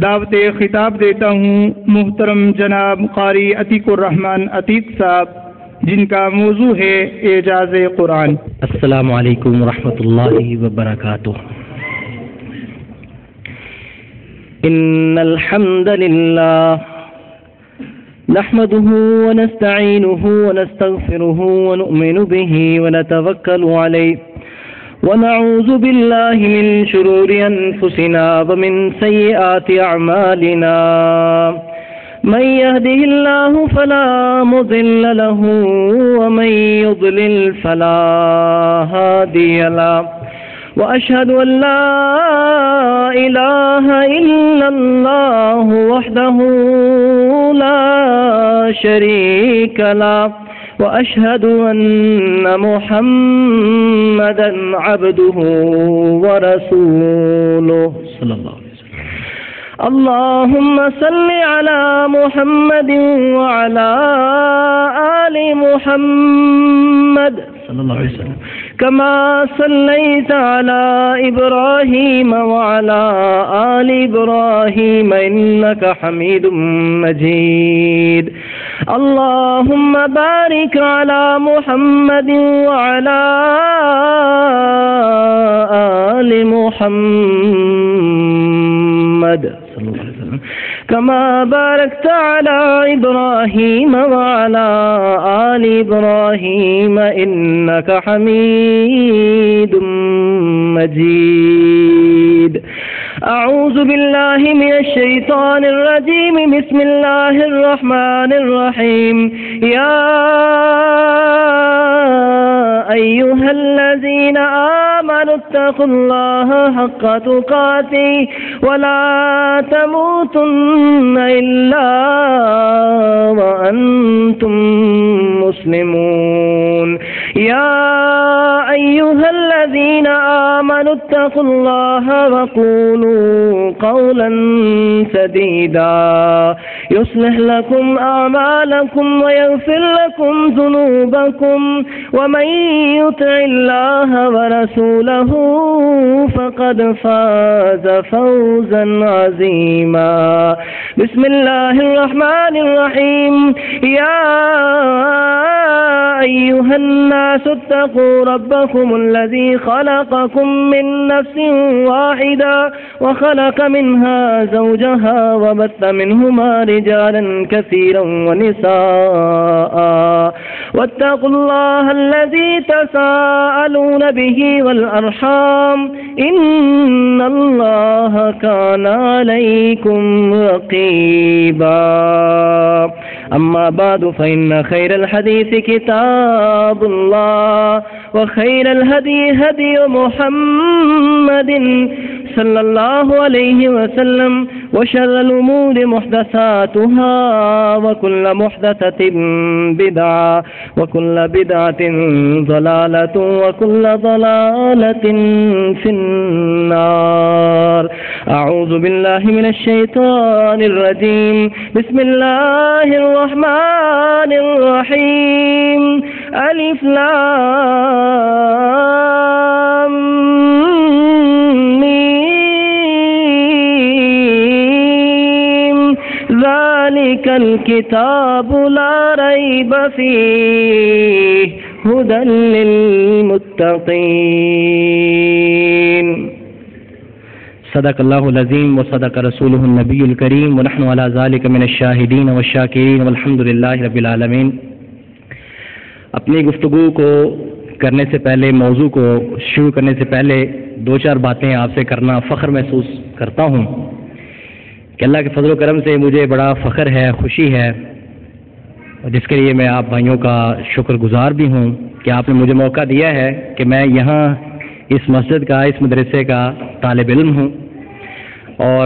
دعوت خطاب دیتا ہوں محترم جناب قاری عتیق الرحمن عتیق صاحب، جن کا موضوع ہے اعجاز قرآن۔ السلام علیکم ورحمۃ اللہ وبرکاتہ۔ ان الحمد للہ نحمده ونستعینه ونستغفره ونؤمن به ونتوکل علیہ ونعوذ باللہ من شرور انفسنا ومن سیئات اعمالنا، من يهده الله فلا مضل له ومن يضلل فلا هادي له، وأشهد أن لا إله إلا الله وحده لا شريك له، وأشهد أن محمدا عبده ورسوله صلى الله عليه وسلم۔ اللهم صل على محمد وعلى آل محمد صلى الله عليه وسلم كما صليت على إبراهيم وعلى آل إبراهيم إنك حميد مجيد۔ اللهم بارك على محمد وعلى آل محمد صلى الله عليه وسلم كما باركت على إبراهيم وعلى آل إبراهيم إنك حميد مجيد۔ أعوذ بالله من الشيطان الرجيم، بسم الله الرحمن الرحيم۔ يا أيها الذين آمنوا اتقوا الله حق تقاته ولا تموتن إلا وأنتم مسلمون۔ يا أيها الذين آمنوا اتقوا الله وقولوا قولا سديدا يصلح لكم أعمالكم ويغفر لكم ذنوبكم، ومن يطع الله ورسوله فقد فاز فوزا عظيما۔ بسم الله الرحمن الرحيم۔ يا أيها الناس اتقوا ربكم الذي خلقكم من نفس واحدة وخلق منها زوجها وبث منهما رجالا كثيرا ونساء، واتقوا الله الذي تساءلون به والأرحام إن الله كان عليكم رقيبا۔ أما بعد فإن خير الحديث كتاب الله، وخير الهدي هدي محمد صلى الله عليه وسلم، وشر الأمور محدثاتها، وكل محدثة بدعة، وكل بدعة ضلالة، وكل ضلالة في النار۔ أعوذ بالله من الشيطان الرجيم، بسم الله الرحمن الرحيم۔ ألف لام ميم، ذلك الكتاب لا ريب فيه هدى للمتقين۔ صدق اللہ العظیم وصدق رسولہ النبی الکریم، ونحن علی ذلک من الشاہدین والشاکرین والحمد للہ رب العالمین۔ اپنی گفتگو کو کرنے سے پہلے، موضوع کو شروع کرنے سے پہلے دو چار باتیں آپ سے کرنا فخر محسوس کرتا ہوں کہ اللہ کے فضل و کرم سے مجھے بڑا فخر ہے، خوشی ہے، جس کے لیے میں آپ بھائیوں کا شکر گزار بھی ہوں کہ آپ نے مجھے موقع دیا ہے کہ میں یہاں اس مسجد کا، اس مدرسے کا طالب علم ہوں، اور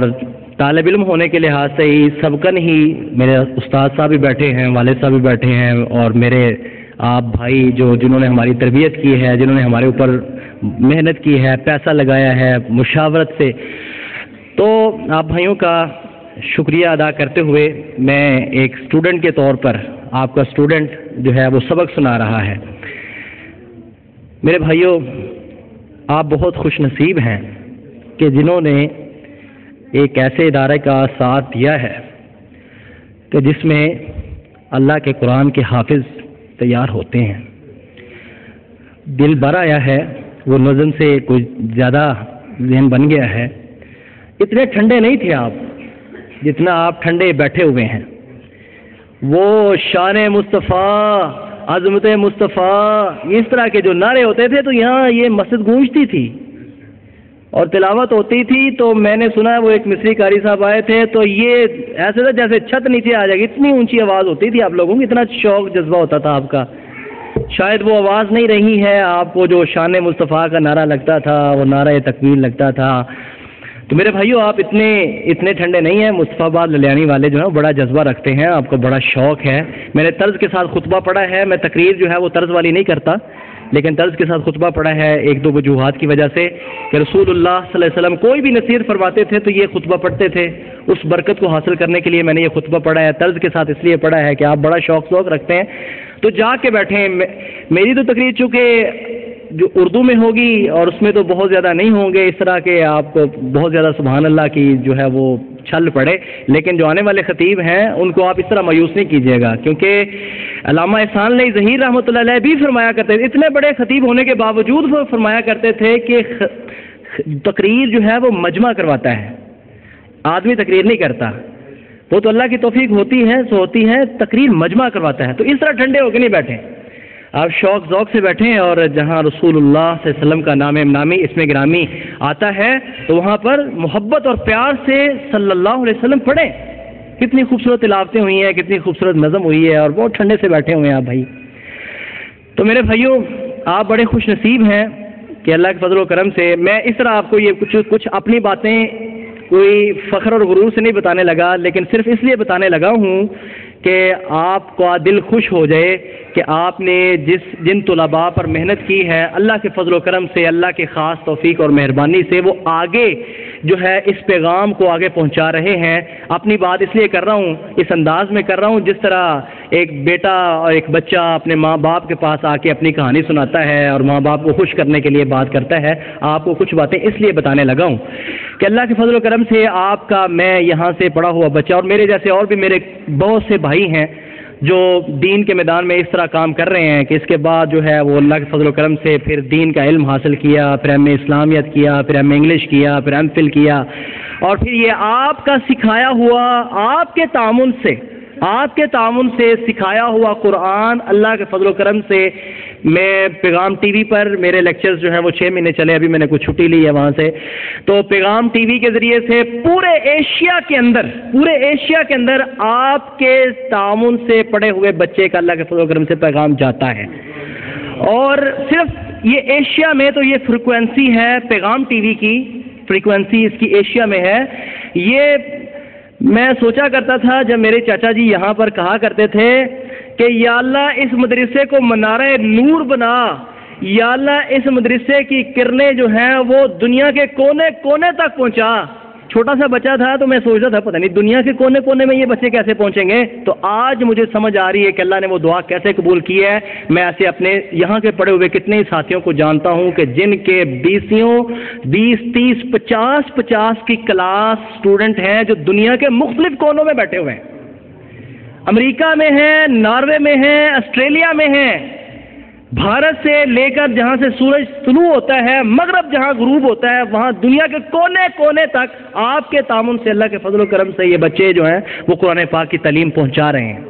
طالب علم ہونے کے لحاظ سے ہی سبقاً ہی میرے استاد صاحب بھی بیٹھے ہیں، والد صاحب بھی بیٹھے ہیں، اور میرے آپ بھائی جنہوں نے ہماری تربیت کی ہے، جنہوں نے ہمارے اوپر محنت کی ہے، پیسہ لگایا ہے مشاورت سے، تو آپ بھائیوں کا شکریہ ادا کرتے ہوئے میں ایک اسٹوڈنٹ کے طور پر آپ کا اسٹوڈنٹ جو ہے وہ سبق سنا رہا ہے۔ میرے بھائیوں، آپ بہت خوش نصیب ہیں کہ جنہوں نے ایک ایسے ادارے کا ساتھ دیا ہے کہ جس میں اللہ کے قرآن کے حافظ تیار ہوتے ہیں. دل بھر آیا ہے، وہ نظم سے کچھ زیادہ ذہن بن گیا ہے. اتنے ٹھنڈے نہیں تھے آپ جتنا آپ ٹھنڈے بیٹھے ہوئے ہیں. وہ شان مصطفیٰ، عظمت مصطفیٰ، اس طرح کے جو نعرے ہوتے تھے تو یہاں یہ مسجد گونجتی تھی اور تلاوت ہوتی تھی. تو میں نے سنا وہ ایک مصری قاری صاحب آئے تھے تو یہ ایسے تھا جیسے چھت نیچے آ جائے گی، اتنی اونچی آواز ہوتی تھی آپ لوگوں کی، اتنا شوق جذبہ ہوتا تھا آپ کا. شاید وہ آواز نہیں رہی ہے آپ کو جو شان مصطفیٰ کا نعرہ لگتا تھا، وہ نعرہ تکبیر لگتا تھا. تو میرے بھائیو آپ اتنے ٹھنڈے نہیں ہیں. مصطفیٰ آباد للیانی والے جو ہیں بڑا جذبہ رکھتے ہیں، آپ کو بڑا شوق ہے. میں نے طرز کے ساتھ خطبہ پڑھا ہے. میں تقریر جو ہے وہ طرز والی نہیں کرتا، لیکن طرز کے ساتھ خطبہ پڑھا ہے ایک دو وجوہات کی وجہ سے کہ رسول اللہ صلی اللہ علیہ وسلم کوئی بھی نصیحت فرماتے تھے تو یہ خطبہ پڑھتے تھے. اس برکت کو حاصل کرنے کے لیے میں نے یہ خطبہ پڑھا ہے. طرز کے ساتھ اس لیے پڑھا ہے کہ آپ بڑا شوق رکھتے ہیں تو جا کے بیٹھیں. میری تو تقریر چونکہ جو اردو میں ہوگی اور اس میں تو بہت زیادہ نہیں ہوں گے اس طرح کے آپ کو بہت زیادہ سبحان اللہ کی جو ہے وہ چھل پڑے، لیکن جو آنے والے خطیب ہیں ان کو آپ اس طرح مایوس نہیں کیجیے گا، کیونکہ علامہ احسان علی ظہیر رحمۃ اللہ علیہ بھی فرمایا کرتے تھے، اتنے بڑے خطیب ہونے کے باوجود وہ فرمایا کرتے تھے کہ تقریر جو ہے وہ مجمع کرواتا ہے، آدمی تقریر نہیں کرتا. وہ تو اللہ کی توفیق ہوتی ہے تقریر مجمع کرواتا ہے. تو اس طرح ٹھنڈے ہو کے نہیں بیٹھیں، آپ شوق ذوق سے بیٹھیں اور جہاں رسول اللہ صلی اللہ علیہ وسلم کا نام نامی اسم گرامی آتا ہے تو وہاں پر محبت اور پیار سے صلی اللہ علیہ وسلم پڑھیں. کتنی خوبصورت تلاوتیں ہوئی ہیں، کتنی خوبصورت نظم ہوئی ہے اور بہت ٹھنڈے سے بیٹھے ہوئے ہیں آپ بھائی. تو میرے بھائیوں آپ بڑے خوش نصیب ہیں کہ اللہ کے فضل و کرم سے میں اس طرح آپ کو یہ کچھ اپنی باتیں کوئی فخر اور غرور سے نہیں بتانے لگا، لیکن صرف اس لیے بتانے لگا ہوں کہ آپ کا دل خوش ہو جائے کہ آپ نے جن طلباء پر محنت کی ہے اللہ کے فضل و کرم سے، اللہ کے خاص توفیق اور مہربانی سے وہ آگے جو ہے اس پیغام کو آگے پہنچا رہے ہیں. اپنی بات اس لیے کر رہا ہوں، اس انداز میں کر رہا ہوں جس طرح ایک بیٹا اور ایک بچہ اپنے ماں باپ کے پاس آ کے اپنی کہانی سناتا ہے اور ماں باپ کو خوش کرنے کے لیے بات کرتا ہے. آپ کو کچھ باتیں اس لیے بتانے لگا ہوں کہ اللہ کے فضل و کرم سے آپ کا میں یہاں سے پڑھا ہوا بچہ اور میرے جیسے اور بھی میرے بہت سے بھائی ہیں جو دین کے میدان میں اس طرح کام کر رہے ہیں کہ اس کے بعد جو ہے وہ اللہ کے فضل و کرم سے پھر دین کا علم حاصل کیا، پھر ایم اے اسلامیت کیا، پھر ایم اے انگلش کیا، پھر ایم فل کیا، اور پھر یہ آپ کا سکھایا ہوا آپ کے تعاون سے سکھایا ہوا قرآن اللہ کے فضل و کرم سے میں پیغام ٹی وی پر میرے لیکچرز جو ہیں وہ 6 مہینے چلے، ابھی میں نے کچھ چھٹی لی ہے وہاں سے، تو پیغام ٹی وی کے ذریعے سے پورے ایشیا کے اندر آپ کے تعاون سے پڑھے ہوئے بچے کا اللہ کے فضل و کرم سے پیغام جاتا ہے. اور صرف یہ ایشیا میں تو یہ فریکوینسی ہے پیغام ٹی وی کی، فریکوینسی اس کی ایشیا میں ہے. یہ میں سوچا کرتا تھا جب میرے چاچا جی یہاں پر کہا کرتے تھے کہ یا اللہ اس مدرسے کو منارہ نور بنا، یا اللہ اس مدرسے کی کرنیں جو ہیں وہ دنیا کے کونے کونے تک پہنچا. چھوٹا سا بچہ تھا تو میں سوچتا تھا پتہ نہیں دنیا کے کونے کونے میں یہ بچے کیسے پہنچیں گے. تو آج مجھے سمجھ آ رہی ہے کہ اللہ نے وہ دعا کیسے قبول کی ہے. میں ایسے اپنے یہاں کے پڑھے ہوئے کتنے ہی ساتھیوں کو جانتا ہوں کہ جن کے 20 30 50 کی کلاس اسٹوڈنٹ ہیں جو دنیا کے مختلف کونوں میں بیٹھے ہوئے ہیں، امریکہ میں ہیں، ناروے میں ہیں، آسٹریلیا میں ہیں، بھارت سے لے کر جہاں سے سورج طلوع ہوتا ہے مغرب جہاں غروب ہوتا ہے وہاں دنیا کے کونے کونے تک آپ کے تعاون سے اللہ کے فضل و کرم سے یہ بچے جو ہیں وہ قرآن پاک کی تعلیم پہنچا رہے ہیں.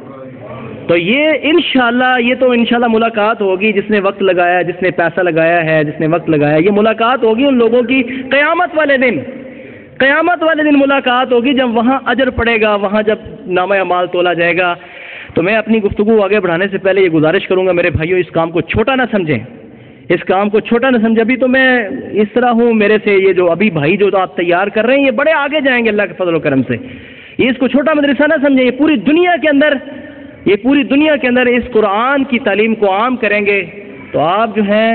تو یہ انشاءاللہ ملاقات ہوگی. جس نے وقت لگایا، جس نے پیسہ لگایا ہے، جس نے وقت لگایا، یہ ملاقات ہوگی ان لوگوں کی قیامت والے دن ملاقات ہوگی جب وہاں اجر پڑے گا، وہاں جب نامہ اعمال تولا جائے گا. تو میں اپنی گفتگو آگے بڑھانے سے پہلے یہ گزارش کروں گا میرے بھائیوں اس کام کو چھوٹا نہ سمجھیں، ابھی تو میں اس طرح ہوں، میرے سے یہ جو ابھی بھائی جو آپ تیار کر رہے ہیں یہ بڑے آگے جائیں گے اللہ کے فضل و کرم سے. یہ اس کو چھوٹا مدرسہ نہ سمجھیں، یہ پوری دنیا کے اندر اس قرآن کی تعلیم کو عام کریں گے. تو آپ جو ہیں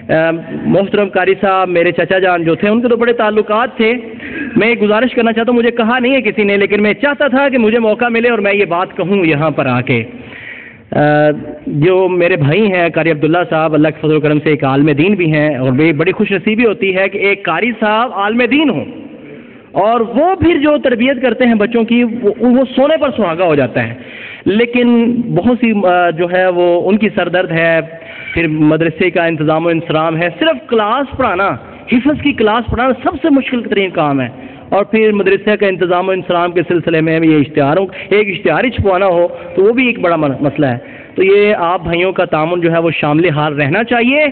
محترم قاری صاحب میرے چچا جان جو تھے ان کے تو بڑے تعلقات تھے. میں یہ گزارش کرنا چاہتا ہوں، مجھے کہا نہیں ہے کسی نے، لیکن میں چاہتا تھا کہ مجھے موقع ملے اور میں یہ بات کہوں یہاں پر آ کے. جو میرے بھائی ہیں قاری عبداللہ صاحب اللہ کے فضل و کرم سے ایک عالم دین بھی ہیں، اور بڑی خوش نصیبی ہوتی ہے کہ ایک قاری صاحب عالم دین ہوں اور وہ پھر جو تربیت کرتے ہیں بچوں کی وہ سونے پر سہاگا ہو جاتا ہے. لیکن بہت سی جو ہے وہ ان کی سر درد ہے. پھر مدرسے کا انتظام و انصرام ہے. صرف کلاس پڑھانا، حفظ کی کلاس پڑھانا سب سے مشکل ترین کام ہے. اور پھر مدرسے کا انتظام و انصرام کے سلسلے میں یہ ایک اشتہار ہی چھپوانا ہو تو وہ بھی ایک بڑا مسئلہ ہے. تو یہ آپ بھائیوں کا تعاون جو ہے وہ شامل حال رہنا چاہیے.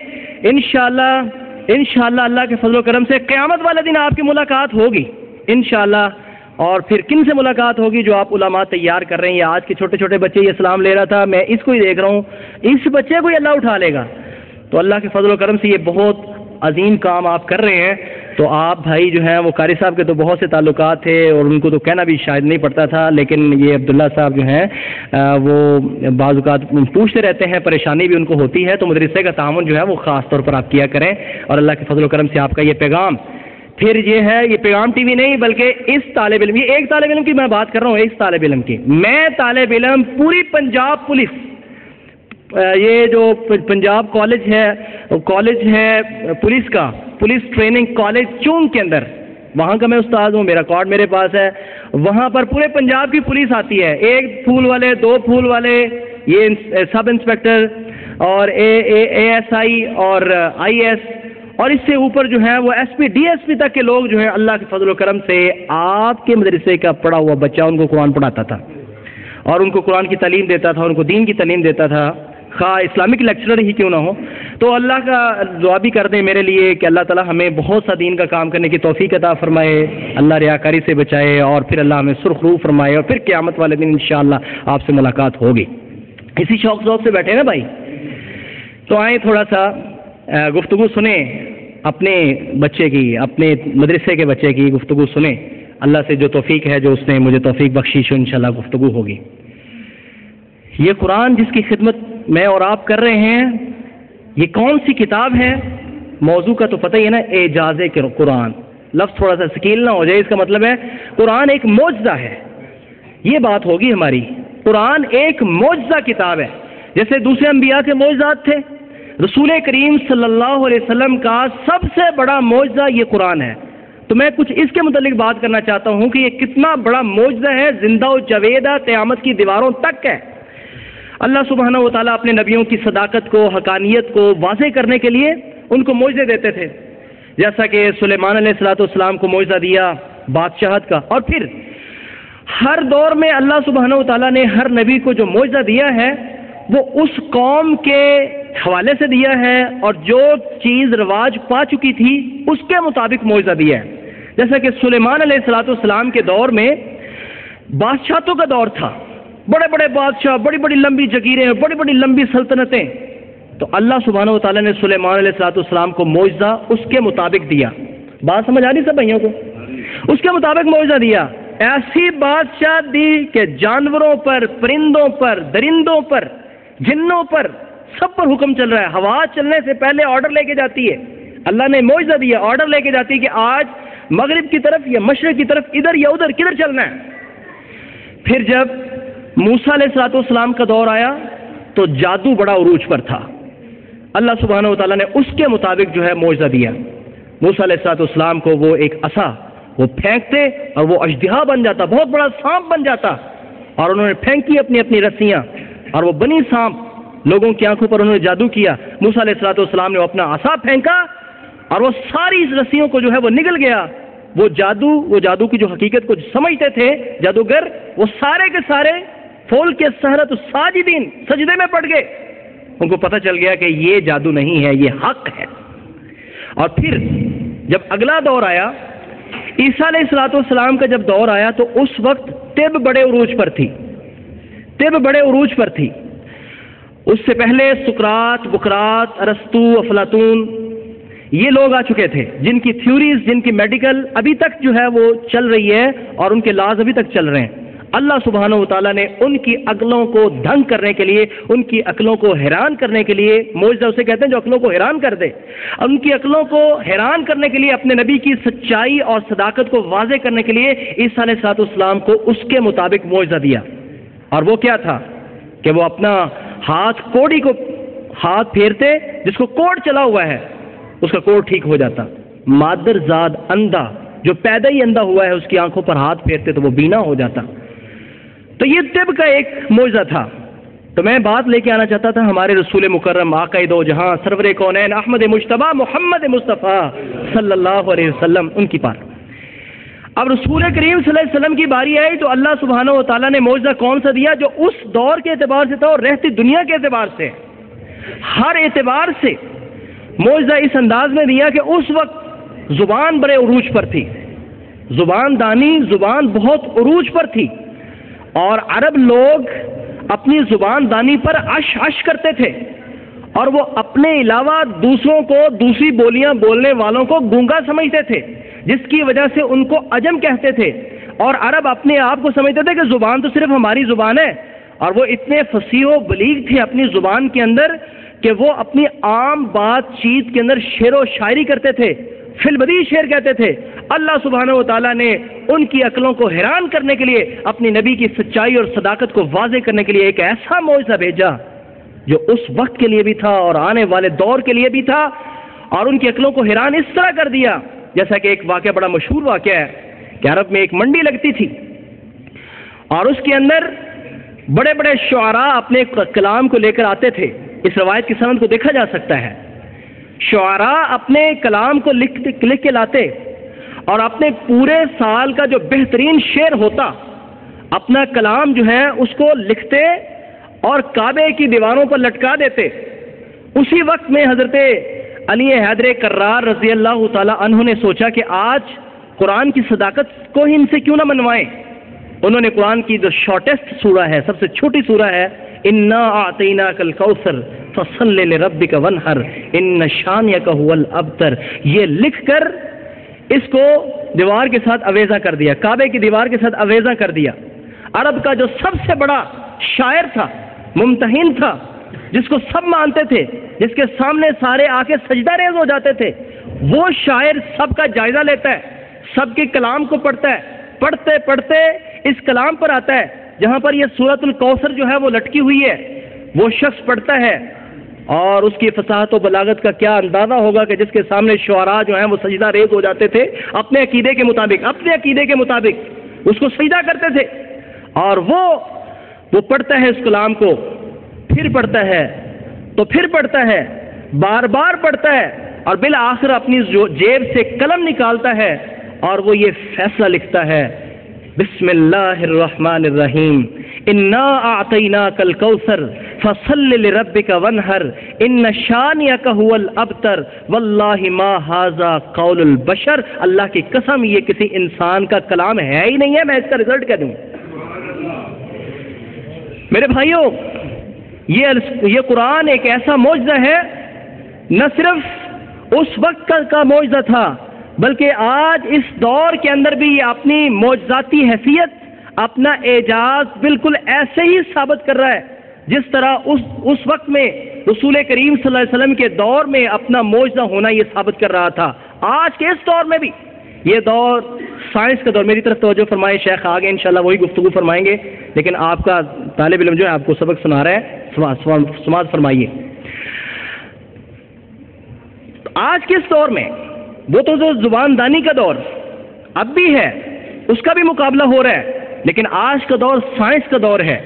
انشاءاللہ اللہ کے فضل و کرم سے قیامت والے دن آپ کی ملاقات ہوگی انشاءاللہ. اور پھر کن سے ملاقات ہوگی؟ جو آپ علماء تیار کر رہے ہیں. یہ آج کے چھوٹے چھوٹے بچے یہ سلام لے رہا تھا، میں اس کو ہی دیکھ رہا ہوں، اس بچے کو ہی اللہ اٹھا لے گا. تو اللہ کے فضل و کرم سے یہ بہت عظیم کام آپ کر رہے ہیں. تو آپ بھائی جو ہیں وہ قاری صاحب کے تو بہت سے تعلقات تھے اور ان کو تو کہنا بھی شاید نہیں پڑتا تھا، لیکن یہ عبداللہ صاحب جو ہیں وہ بعض اوقات پوچھتے رہتے ہیں، پریشانی بھی ان کو ہوتی ہے. تو مدرسے کا تعاون جو ہے وہ خاص طور پر آپ کیا کریں. اور اللہ کے فضل و کرم سے آپ کا یہ پیغام پھر یہ ہے، یہ پیغام ٹی وی نہیں بلکہ اس طالب علم، یہ ایک طالب علم کی میں بات کر رہا ہوں، ایک طالب علم کی. میں طالب علم پوری پنجاب پولیس، یہ جو پنجاب کالج ہے پولیس کا، پولیس ٹریننگ کالج چونگ کے اندر، وہاں کا میں استاد ہوں. میرا کارڈ میرے پاس ہے. وہاں پر پورے پنجاب کی پولیس آتی ہے، 1 پھول والے، 2 پھول والے، یہ سب انسپیکٹر اور اے ایس آئی اور آئی ایس، اور اس سے اوپر جو ہے وہ S P D S P تک کے لوگ جو ہیں اللہ کے فضل و کرم سے آپ کے مدرسے کا پڑھا ہوا بچہ ان کو قرآن پڑھاتا تھا اور ان کو قرآن کی تعلیم دیتا تھا، ان کو دین کی تعلیم دیتا تھا، خواہ اسلامک لیکچرر ہی کیوں نہ ہو. تو اللہ کا دعا بھی کر دیں میرے لیے کہ اللہ تعالی ہمیں بہت سا دین کا کام کرنے کی توفیق عطا فرمائے، اللہ ریاکاری سے بچائے، اور پھر اللہ ہمیں سرخ روح فرمائے، اور پھر قیامت والے دن انشاءاللہ آپ سے ملاقات ہوگی. اسی شوق ذوق سے بیٹھے نا بھائی، تو آئیں تھوڑا سا گفتگو سنیں اپنے بچے کی، اپنے مدرسے کے بچے کی گفتگو سنیں. اللہ سے جو توفیق ہے، جو اس نے مجھے توفیق بخشی، انشاءاللہ گفتگو ہوگی. یہ قرآن جس کی خدمت میں اور آپ کر رہے ہیں، یہ کون سی کتاب ہے؟ موضوع کا تو پتہ ہی ہے نا، اعجاز قرآن. لفظ تھوڑا سا ثقیل نہ ہو جائے، اس کا مطلب ہے قرآن ایک معجزہ ہے. یہ بات ہوگی ہماری. قرآن ایک معجزہ کتاب ہے. جیسے دوسرے انبیاء کے معجزات تھے، رسول کریم صلی اللہ علیہ وسلم کا سب سے بڑا معجزہ یہ قرآن ہے. تو میں کچھ اس کے متعلق بات کرنا چاہتا ہوں کہ یہ کتنا بڑا معجزہ ہے، زندہ و جاویدہ قیامت کی دیواروں تک ہے. اللہ سبحانہ و تعالیٰ اپنے نبیوں کی صداقت کو، حقانیت کو واضح کرنے کے لیے ان کو معجزے دیتے تھے. جیسا کہ سلیمان علیہ السلام کو معجزہ دیا بادشاہت کا. اور پھر ہر دور میں اللہ سبحانہ و تعالیٰ نے ہر نبی کو جو معجزہ دیا ہے وہ اس قوم کے حوالے سے دیا ہے، اور جو چیز رواج پا چکی تھی اس کے مطابق معجزہ دیا ہے. جیسا کہ سلیمان علیہ السلام کے دور میں بادشاہتوں کا دور تھا، بڑے بڑے بادشاہ، بڑی بڑی لمبی جگیریں، بڑی بڑی لمبی سلطنتیں. تو اللہ سبحانہ و تعالیٰ نے سلیمان علیہ السلام کو معجزہ اس کے مطابق دیا. بات سمجھ آ رہی سب بھائیوں کو؟ اس کے مطابق معجزہ دیا. ایسی بادشاہ دی کہ جانوروں پر، پرندوں پر، درندوں پر، جنوں پر، سب پر حکم چل رہا ہے. ہوا چلنے سے پہلے آرڈر لے کے جاتی ہے. اللہ نے معجزہ دیا، آرڈر لے کے جاتی ہے کہ آج مغرب کی طرف یا مشرق کی طرف، ادھر یا ادھر، کدھر چلنا ہے. پھر جب موسیٰ علیہ السلام کا دور آیا تو جادو بڑا عروج پر تھا. اللہ سبحانہ و تعالیٰ نے اس کے مطابق جو ہے معجزہ دیا. موسیٰ علیہ السلام کو وہ ایک عصا وہ پھینکتے اور وہ اژدہا بن جاتا، بہت بڑا سانپ بن جاتا. اور انہوں نے پھینکی اپنی رسیاں، اور وہ بنی سانپ لوگوں کی آنکھوں پر انہوں نے جادو کیا. موسیٰ علیہ السلام نے اپنا عصا پھینکا اور وہ ساری رسیوں کو جو ہے وہ نگل گیا. وہ جادو کی جو حقیقت کو سمجھتے تھے جادوگر، وہ سارے کے سارے فول کے سحرت ساجدین سجدے میں پڑ گئے. ان کو پتہ چل گیا کہ یہ جادو نہیں ہے، یہ حق ہے. اور پھر جب اگلا دور آیا، عیسیٰ علیہ السلام کا جب دور آیا، تو اس وقت طب بڑے عروج پر تھی. اس سے پہلے سقراط، بقراط، ارسطو، افلاطون، یہ لوگ آ چکے تھے جن کی تھیوریز، جن کی میڈیکل ابھی تک جو ہے وہ چل رہی ہے، اور ان کے لاز ابھی تک چل رہے ہیں. اللہ سبحانہ و تعالیٰ نے ان کی عقلوں کو دھنگ کرنے کے لیے، ان کی عقلوں کو حیران کرنے کے لیے، معجزہ اسے کہتے ہیں جو عقلوں کو حیران کر دے، ان کی عقلوں کو حیران کرنے کے لیے، اپنے نبی کی سچائی اور صداقت کو واضح کرنے کے لیے عیسیٰ علیہ السلام کو اس کے مطابق معجزہ دیا. اور وہ کیا تھا کہ وہ اپنا کوڑی کو ہاتھ پھیرتے، جس کو کوڑ چلا ہوا ہے اس کا کوڑ ٹھیک ہو جاتا. مادر زاد اندھا جو پیدا ہی اندھا ہوا ہے اس کی آنکھوں پر ہاتھ پھیرتے تو وہ بینا ہو جاتا. تو یہ طب کا ایک معجزہ تھا. تو میں بات لے کے آنا چاہتا تھا ہمارے رسول مکرم آقا دو جہاں سرور کونین احمد مجتبیٰ محمد مصطفیٰ صلی اللہ علیہ وسلم ان کی بات. اب رسول کریم صلی اللہ علیہ وسلم کی باری آئی تو اللہ سبحانہ و تعالیٰ نے معجزہ کون سا دیا جو اس دور کے اعتبار سے تھا اور رہتی دنیا کے اعتبار سے. ہر اعتبار سے معجزہ اس انداز میں دیا کہ اس وقت زبان بڑے عروج پر تھی, زبان دانی زبان بہت عروج پر تھی, اور عرب لوگ اپنی زبان دانی پر عش عش کرتے تھے, اور وہ اپنے علاوہ دوسروں کو دوسری بولیاں بولنے والوں کو گونگا سمجھتے تھے, جس کی وجہ سے ان کو عجم کہتے تھے. اور عرب اپنے آپ کو سمجھتے تھے کہ زبان تو صرف ہماری زبان ہے, اور وہ اتنے فصیح و بلیغ تھے اپنی زبان کے اندر کہ وہ اپنی عام بات چیت کے اندر شعر و شاعری کرتے تھے, فی البدیع شعر کہتے تھے. اللہ سبحانہ و تعالیٰ نے ان کی عقلوں کو حیران کرنے کے لیے اپنی نبی کی سچائی اور صداقت کو واضح کرنے کے لیے ایک ایسا معجزہ بھیجا جو اس وقت کے لیے بھی تھا اور آنے والے دور کے لیے بھی تھا, اور ان کی عقلوں کو حیران اس طرح کر دیا. جیسا کہ ایک واقعہ بڑا مشہور واقعہ ہے کہ عرب میں ایک منڈی لگتی تھی, اور اس کے اندر بڑے بڑے شعراء اپنے کلام کو لے کر آتے تھے. اس روایت کی سند کو دیکھا جا سکتا ہے. شعراء اپنے کلام کو لکھ کے لاتے اور اپنے پورے سال کا جو بہترین شعر ہوتا اپنا کلام جو ہے اس کو لکھتے اور کعبے کی دیواروں پر لٹکا دیتے. اسی وقت میں حضرت علی حیدر کرار رضی اللہ تعالی عنہ نے سوچا کہ آج قرآن کی صداقت کو ہی ان سے کیوں نہ منوائیں. انہوں نے قرآن کی جو شارٹیسٹ سورہ ہے, سب سے چھوٹی سورہ ہے, انا اعطیناک الکوثر فصل لربک وانحر ان شانئک هو الابتر, یہ لکھ کر اس کو دیوار کے ساتھ اویزہ کر دیا, کعبے کی دیوار کے ساتھ اویزہ کر دیا. عرب کا جو سب سے بڑا شاعر تھا, ممتحن تھا, جس کو سب مانتے تھے, جس کے سامنے سارے آ کے سجدہ ریز ہو جاتے تھے, وہ شاعر سب کا جائزہ لیتا ہے, سب کے کلام کو پڑھتا ہے, پڑھتے پڑھتے اس کلام پر آتا ہے جہاں پر یہ سورۃ الکوثر جو ہے وہ لٹکی ہوئی ہے. وہ شخص پڑھتا ہے اور اس کی فصاحت و بلاغت کا کیا اندازہ ہوگا کہ جس کے سامنے شعراء جو ہیں وہ سجدہ ریز ہو جاتے تھے, اپنے عقیدے کے مطابق اس کو سجدہ کرتے تھے. اور وہ پڑھتا ہے اس کلام کو, پھر پڑھتا ہے تو پھر پڑھتا ہے, بار بار پڑھتا ہے, اور بالآخر اپنی جیب سے قلم نکالتا ہے اور وہ یہ فیصلہ لکھتا ہے, بسم اللہ الرحمن الرحیم انا اعطیناک الکوثر فصل لربک وانحر ان شانئک هو الابتر واللہ ما ھذا قول البشر. اللہ کی قسم یہ کسی انسان کا کلام ہے ہی نہیں ہے, میں اس کا رزلٹ کہہ دوں. میرے بھائیوں, یہ قرآن ایک ایسا معجزہ ہے, نہ صرف اس وقت کا معجزہ تھا بلکہ آج اس دور کے اندر بھی یہ اپنی معجزاتی حیثیت, اپنا اعجاز بالکل ایسے ہی ثابت کر رہا ہے جس طرح اس وقت میں رسول کریم صلی اللہ علیہ وسلم کے دور میں اپنا معجزہ ہونا یہ ثابت کر رہا تھا. آج کے اس دور میں بھی, یہ دور سائنس کا دور. میری طرف توجہ فرمائے, شیخ آگے انشاءاللہ وہی گفتگو فرمائیں گے, لیکن آپ کا طالب علم جو ہے آپ کو سبق سنا رہا ہے, سماعت فرمائیے. آج کے اس دور میں وہ تو جو زبان دانی کا دور اب بھی ہے اس کا بھی مقابلہ ہو رہا ہے, لیکن آج کا دور سائنس کا دور ہے,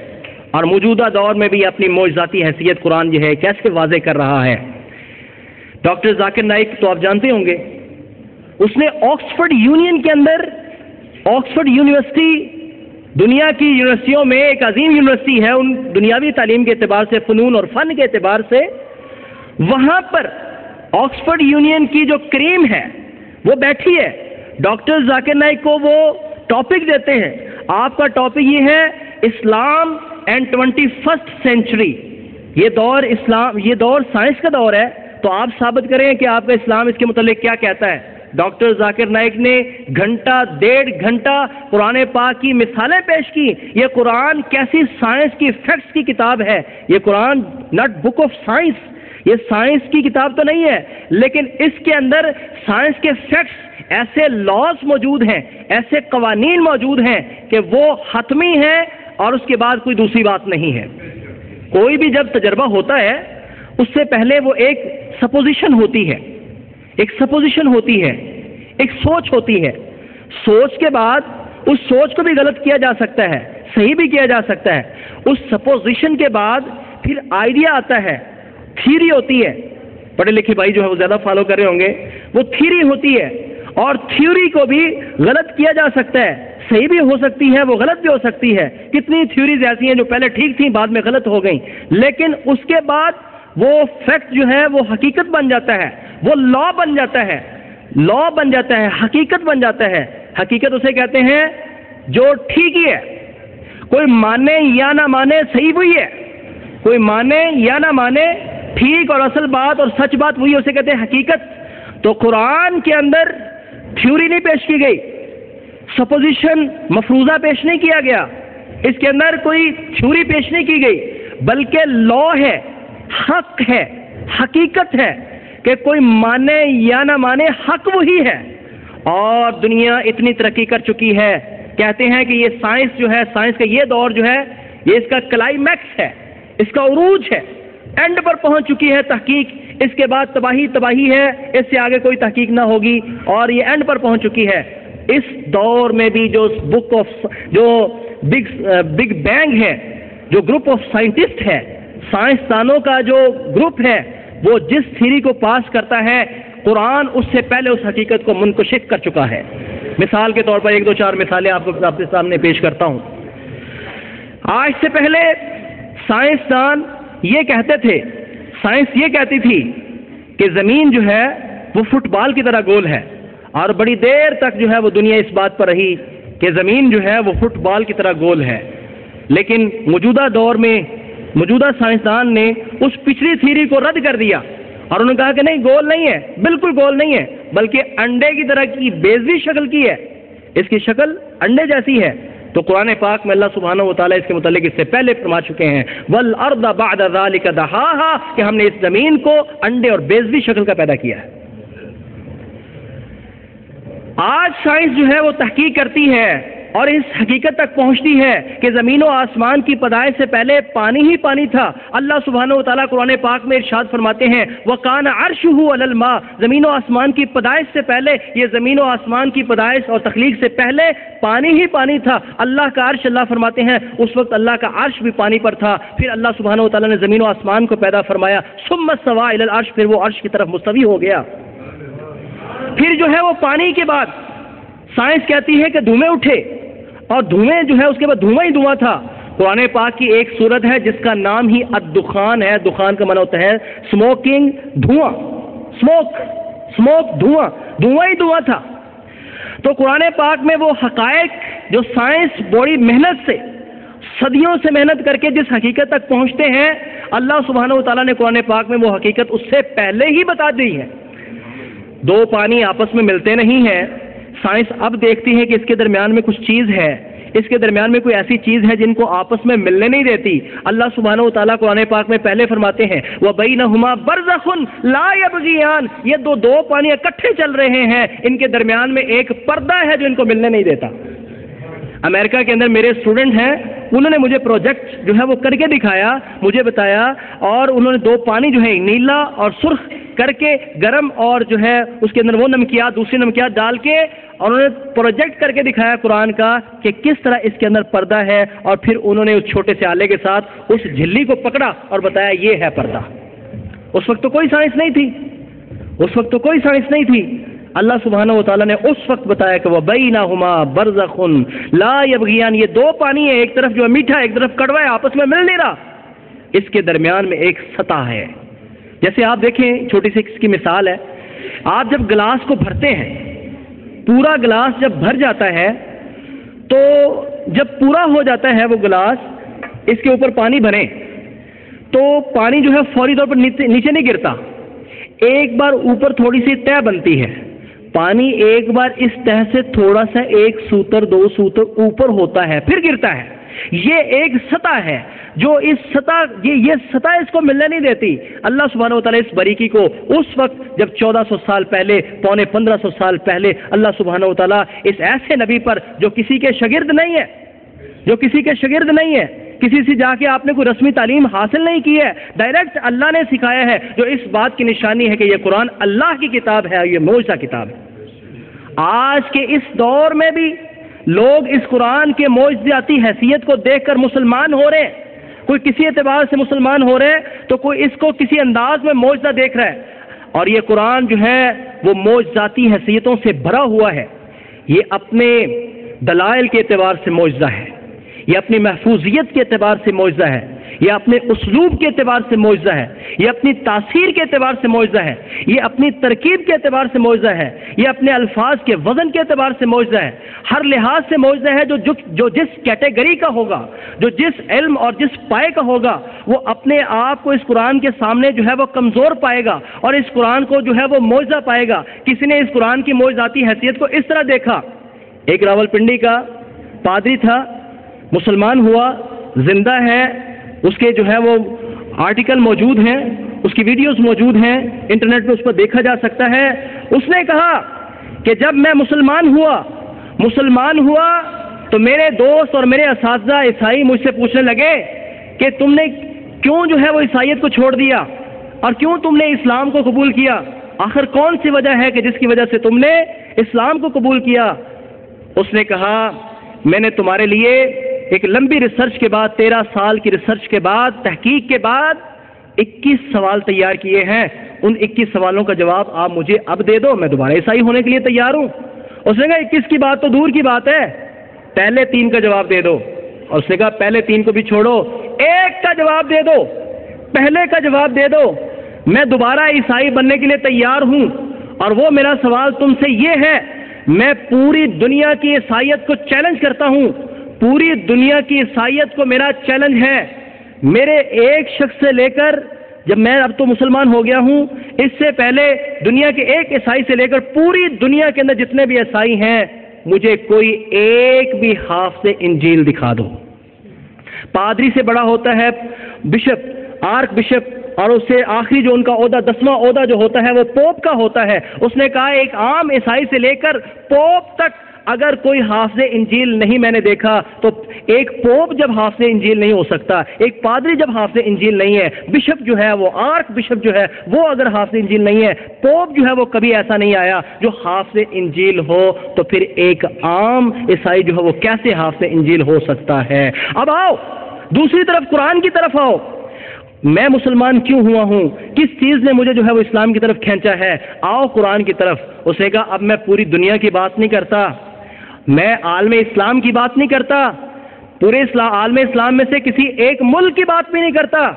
اور موجودہ دور میں بھی اپنی معجزاتی حیثیت قرآن جو ہے کیسے واضح کر رہا ہے. ڈاکٹر ذاکر نائک تو آپ جانتے ہوں گے, اس نے آکسفورڈ یونین کے اندر, آکسفورڈ یونیورسٹی دنیا کی یونیورسٹیوں میں ایک عظیم یونیورسٹی ہے ان دنیاوی تعلیم کے اعتبار سے, فنون اور فن کے اعتبار سے, وہاں پر آکسفورڈ یونین کی جو کریم ہے وہ بیٹھی ہے. ڈاکٹر ذاکر نائک کو وہ ٹاپک دیتے ہیں, آپ کا ٹاپک یہ ہے اسلام اینڈ 21st سینچری. یہ دور سائنس کا دور ہے, تو آپ ثابت کریں کہ آپ کا اسلام اس کے متعلق کیا کہتا ہے. ڈاکٹر ذاکر نائک نے گھنٹہ 1.5 گھنٹہ قرآن پاک کی مثالیں پیش کی. یہ قرآن کیسی سائنس کی فیکٹس کی کتاب ہے. یہ قرآن ناٹ بک آف سائنس, یہ سائنس کی کتاب تو نہیں ہے, لیکن اس کے اندر سائنس کے فیکٹس, ایسے لاز موجود ہیں, ایسے قوانین موجود ہیں کہ وہ حتمی ہیں اور اس کے بعد کوئی دوسری بات نہیں ہے. کوئی بھی جب تجربہ ہوتا ہے اس سے پہلے وہ ایک سپوزیشن ہوتی ہے, ایک سوچ ہوتی ہے, سوچ کے بعد اس سوچ کو بھی غلط کیا جا سکتا ہے، صحیح بھی کیا جا سکتا ہے. اس سپوزیشن کے بعد پھر آئیڈیا آتا ہے، تھیوری ہوتی ہے. پڑھے لکھے بھائی جو ہے وہ زیادہ فالو کر رہے ہوں گے. وہ تھیوری ہوتی ہے اور تھیوری کو بھی غلط کیا جا سکتا ہے، صحیح بھی ہو سکتی ہے، وہ غلط بھی ہو سکتی ہے. کتنی تھیوریز ایسی ہیں جو پہلے ٹھیک تھیں بعد میں غلط ہو گئیں، لیکن اس کے بعد وہ فیکٹ جو ہے وہ حقیقت بن جاتا ہے، وہ لا بن جاتا ہے، لا بن جاتا ہے، حقیقت بن جاتا ہے. حقیقت اسے کہتے ہیں جو ٹھیک ہی ہے، کوئی مانے یا نہ مانے صحیح وہی ہے، کوئی مانے یا نہ مانے ٹھیک اور اصل بات اور سچ بات وہی، اسے کہتے ہیں حقیقت. تو قرآن کے اندر تھیوری نہیں پیش کی گئی، سپوزیشن مفروضہ پیش نہیں کیا گیا، اس کے اندر کوئی تھیوری پیش نہیں کی گئی، بلکہ لا ہے، حق ہے، حقیقت ہے کہ کوئی مانے یا نہ مانے حق وہی ہے. اور دنیا اتنی ترقی کر چکی ہے، کہتے ہیں کہ یہ سائنس جو ہے، سائنس کا یہ دور جو ہے یہ اس کا کلائمیکس ہے، اس کا عروج ہے، اینڈ پر پہنچ چکی ہے تحقیق. اس کے بعد تباہی تباہی ہے، اس سے آگے کوئی تحقیق نہ ہوگی اور یہ اینڈ پر پہنچ چکی ہے. اس دور میں بھی جو بک آف جو بگ بینگ ہے، جو گروپ آف سائنٹسٹ ہے، سائنسدانوں کا جو گروپ ہے، وہ جس تھیوری کو پاس کرتا ہے قرآن اس سے پہلے اس حقیقت کو منکشف کر چکا ہے. مثال کے طور پر 1-2-4 مثالیں آپ کے سامنے پیش کرتا ہوں. آج سے پہلے سائنسدان یہ کہتے تھے، سائنس یہ کہتی تھی کہ زمین جو ہے وہ فٹ بال کی طرح گول ہے، اور بڑی دیر تک جو ہے وہ دنیا اس بات پر رہی کہ زمین جو ہے وہ فٹ بال کی طرح گول ہے. لیکن موجودہ دور میں موجودہ سائنسدان نے اس پچھلی تھیوری کو رد کر دیا اور انہوں نے کہا کہ نہیں، گول نہیں ہے، بالکل گول نہیں ہے، بلکہ انڈے کی طرح کی بیضوی شکل کی ہے، اس کی شکل انڈے جیسی ہے. تو قرآن پاک میں اللہ سبحانہ و تعالیٰ اس کے متعلق اس سے پہلے فرما چکے ہیں وَالْأَرْضَ بَعْدَ ذَلِكَ دَحَاهَا، کہ ہم نے اس زمین کو انڈے اور بیضوی شکل کا پیدا کیا ہے. آج سائنس جو ہے وہ تحقیق کرتی ہے اور اس حقیقت تک پہنچتی ہے کہ زمین و آسمان کی پیدائش سے پہلے پانی ہی پانی تھا. اللہ سبحانہ و تعالیٰ قرآن پاک میں ارشاد فرماتے ہیں وَكَانَ عَرْشُهُ عَلَى الْمَاءِ، زمین و آسمان کی پیدائش سے پہلے، یہ زمین و آسمان کی پیدائش اور تخلیق سے پہلے پانی ہی پانی تھا. اللہ کا عرش، اللہ فرماتے ہیں اس وقت اللہ کا عرش بھی پانی پر تھا. پھر اللہ سبحانہ و تعالیٰ نے زمین و آسمان کو پیدا فرمایا، ثُمَّ اسْتَوَىٰ إِلَى الْعَرْشِ، پھر وہ عرش کی طرف مستوی ہو گیا. پھر جو ہے وہ پانی کے بعد سائنس کہتی ہے کہ دھوئیں اٹھے، اور دھوئیں جو ہے اس کے بعد دھواں ہی دھواں تھا. قرآن پاک کی ایک سورت ہے جس کا نام ہی الدخان ہے. دخان کا معنی ہوتا ہے اسموکنگ، دھواں، اسموک دھواں، دھواں ہی دھواں تھا. تو قرآن پاک میں وہ حقائق جو سائنس بڑی محنت سے، صدیوں سے محنت کر کے جس حقیقت تک پہنچتے ہیں، اللہ سبحانہ و تعالیٰ نے قرآن پاک میں وہ حقیقت اس سے پہلے ہی بتا دی ہے. دو پانی آپس میں ملتے نہیں ہیں، سائنس اب دیکھتی ہے کہ اس کے درمیان میں کچھ چیز ہے، اس کے درمیان میں کوئی ایسی چیز ہے جن کو آپس میں ملنے نہیں دیتی. اللہ سبحانہ و تعالیٰ قرآن پاک میں پہلے فرماتے ہیں وَبَيْنَهُمَا بَرْزَخٌ لَا يَبْغِيَانِ، یہ دو پانی اکٹھے چل رہے ہیں، ان کے درمیان میں ایک پردہ ہے جو ان کو ملنے نہیں دیتا. امریکہ کے اندر میرے اسٹوڈنٹ ہیں، انہوں نے مجھے پروجیکٹ جو ہے وہ کر کے دکھایا، مجھے بتایا، اور انہوں نے دو پانی جو ہے نیلا اور سرخ کر کے گرم اور جو ہے اس کے اندر وہ نمکیات، دوسری نمکیات ڈال کے، اور انہوں نے پروجیکٹ کر کے دکھایا قرآن کا کہ کس طرح اس کے اندر پردہ ہے. اور پھر انہوں نے اس چھوٹے سے آلے کے ساتھ اس جھلی کو پکڑا اور بتایا یہ ہے پردہ. اس وقت تو کوئی سائنس نہیں تھی، اس وقت تو کوئی سائنس نہیں تھی. اللہ سبحانہ و تعالیٰ نے اس وقت بتایا کہ وَبَيْنَهُمَا بَرْزَخٌ لَا يَبْغِيَانِ، یہ دو پانی ہے، ایک طرف جو میٹھا ایک طرف کڑوا ہے، آپس میں مل نہیں رہا، اس کے درمیان میں ایک سطح ہے. جیسے آپ دیکھیں، چھوٹی سی اس کی مثال ہے، آپ جب گلاس کو بھرتے ہیں، پورا گلاس جب بھر جاتا ہے تو جب پورا ہو جاتا ہے وہ گلاس، اس کے اوپر پانی بھریں تو پانی جو ہے فوری طور پر نیچے نہیں گرتا، ایک بار اوپر تھوڑی سی تہ بنتی ہے، پانی ایک بار اس تہ سے تھوڑا سا ایک سوتر دو سوتر اوپر ہوتا ہے پھر گرتا ہے. یہ ایک سطح ہے جو اس سطح یہ سطح اس کو ملنے نہیں دیتی. اللہ سبحانہ و تعالیٰ اس باریکی کو اس وقت جب 1400 سال پہلے، پونے 1500 سال پہلے، اللہ سبحانہ و تعالیٰ اس ایسے نبی پر جو کسی کے شاگرد نہیں ہے، جو کسی کے شاگرد نہیں ہے، کسی سے جا کے آپ نے کوئی رسمی تعلیم حاصل نہیں کی ہے، ڈائریکٹ اللہ نے سکھایا ہے، جو اس بات کی نشانی ہے کہ یہ قرآن اللہ کی کتاب ہے، یہ معجزہ کتاب ہے. آج کے اس دور میں بھی لوگ اس قرآن کے معجزاتی حیثیت کو دیکھ کر مسلمان ہو رہے ہیں. کوئی کسی اعتبار سے مسلمان ہو رہے ہیں تو کوئی اس کو کسی انداز میں معجزہ دیکھ رہا ہے. اور یہ قرآن جو ہے وہ معجزاتی حیثیتوں سے بھرا ہوا ہے. یہ اپنے دلائل کے اعتبار سے معجزہ ہے, یہ اپنی محفوظیت کے اعتبار سے معجزہ ہے, یہ اپنے اسلوب کے اعتبار سے معجزہ ہے, یہ اپنی تاثیر کے اعتبار سے معجزہ ہے, یہ اپنی ترکیب کے اعتبار سے معجزہ ہے, یہ اپنے الفاظ کے وزن کے اعتبار سے معجزہ ہے. ہر لحاظ سے معجزہ ہے. جو جس کیٹیگری کا ہوگا, جو جس علم اور جس پائے کا ہوگا, وہ اپنے آپ کو اس قرآن کے سامنے جو ہے وہ کمزور پائے گا اور اس قرآن کو جو ہے وہ معجزہ پائے گا. کسی نے اس قرآن کی معجزاتی حیثیت کو اس طرح دیکھا. ایک راولپنڈی کا پادری تھا, مسلمان ہوا, زندہ ہے, اس کے جو ہے وہ آرٹیکل موجود ہیں, اس کی ویڈیوز موجود ہیں, انٹرنیٹ پہ اس پر دیکھا جا سکتا ہے. اس نے کہا کہ جب میں مسلمان ہوا تو میرے دوست اور میرے اساتذہ عیسائی مجھ سے پوچھنے لگے کہ تم نے کیوں جو ہے وہ عیسائیت کو چھوڑ دیا اور کیوں تم نے اسلام کو قبول کیا, آخر کون سی وجہ ہے کہ جس کی وجہ سے تم نے اسلام کو قبول کیا. اس نے کہا میں نے تمہارے لیے ایک لمبی ریسرچ کے بعد, 13 سال کی ریسرچ کے بعد, تحقیق کے بعد 21 سوال تیار کیے ہیں. ان 21 سوالوں کا جواب آپ مجھے اب دے دو, میں دوبارہ عیسائی ہونے کے لیے تیار ہوں. اس نے کہا 21 کی بات تو دور کی بات ہے, پہلے 3 کا جواب دے دو. اور اس نے کہا پہلے 3 کو بھی چھوڑو, 1 کا جواب دے دو, پہلے کا جواب دے دو, میں دوبارہ عیسائی بننے کے لیے تیار ہوں. اور وہ میرا سوال تم سے یہ ہے, میں پوری دنیا کی عیسائیت کو چیلنج کرتا ہوں, پوری دنیا کی عیسائیت کو میرا چیلنج ہے. میرے ایک شخص سے لے کر, جب میں اب تو مسلمان ہو گیا ہوں, اس سے پہلے دنیا کے ایک عیسائی سے لے کر پوری دنیا کے اندر جتنے بھی عیسائی ہیں, مجھے کوئی ایک بھی حافظ انجیل دکھا دو. پادری سے بڑا ہوتا ہے بشپ, آرک بشپ, اور اس سے آخری جو ان کا عہدہ 10واں عہدہ جو ہوتا ہے وہ پوپ کا ہوتا ہے. اس نے کہا ایک عام عیسائی سے لے کر پوپ تک اگر کوئی حافظ انجیل نہیں میں نے دیکھا, تو ایک پوپ جب حافظ انجیل نہیں ہو سکتا, ایک پادری جب حافظ انجیل نہیں ہے, بشپ جو ہے وہ, آرک بشپ جو ہے وہ اگر حافظ انجیل نہیں ہے, پوپ جو ہے وہ کبھی ایسا نہیں آیا جو حافظ انجیل ہو, تو پھر ایک عام عیسائی جو ہے وہ کیسے حافظ انجیل ہو سکتا ہے. اب آؤ دوسری طرف, قرآن کی طرف آؤ. میں مسلمان کیوں ہوا ہوں, کس چیز نے مجھے جو ہے وہ اسلام کی طرف کھینچا ہے. آؤ قرآن کی طرف. اس نے کہا اب میں پوری دنیا کی بات نہیں کرتا, میں عالم اسلام کی بات نہیں کرتا, پورے عالم اسلام میں سے کسی ایک ملک کی بات بھی نہیں کرتا,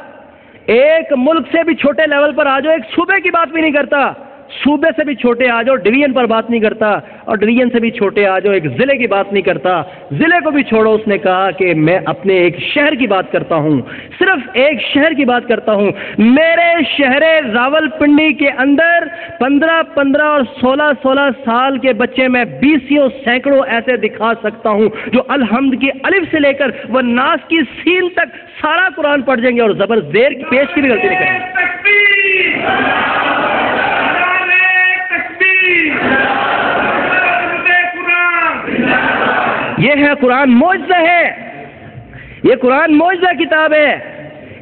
ایک ملک سے بھی چھوٹے لیول پر آ جاؤ, ایک صوبے کی بات بھی نہیں کرتا, صوبے سے بھی چھوٹے آ جاؤ, ڈویژن پر بات نہیں کرتا, اور ڈویژن سے بھی چھوٹے آ جاؤ, ایک ضلع کی بات نہیں کرتا, ضلع کو بھی چھوڑو. اس نے کہا کہ میں اپنے ایک شہر کی بات کرتا ہوں, صرف ایک شہر کی بات کرتا ہوں. میرے شہر راولپنڈی کے اندر 15 اور 16 سال کے بچے میں 20 سینکڑوں ایسے دکھا سکتا ہوں جو الحمد کی الف سے لے کر وہ ناس کی سین تک سارا قرآن پڑھ جائیں گے اور زبر زیر کی پیش کی بھی غلطی نہیں کریں گے. یہ ہے قرآن, معجزہ ہے, یہ قرآن معجزہ کتاب ہے.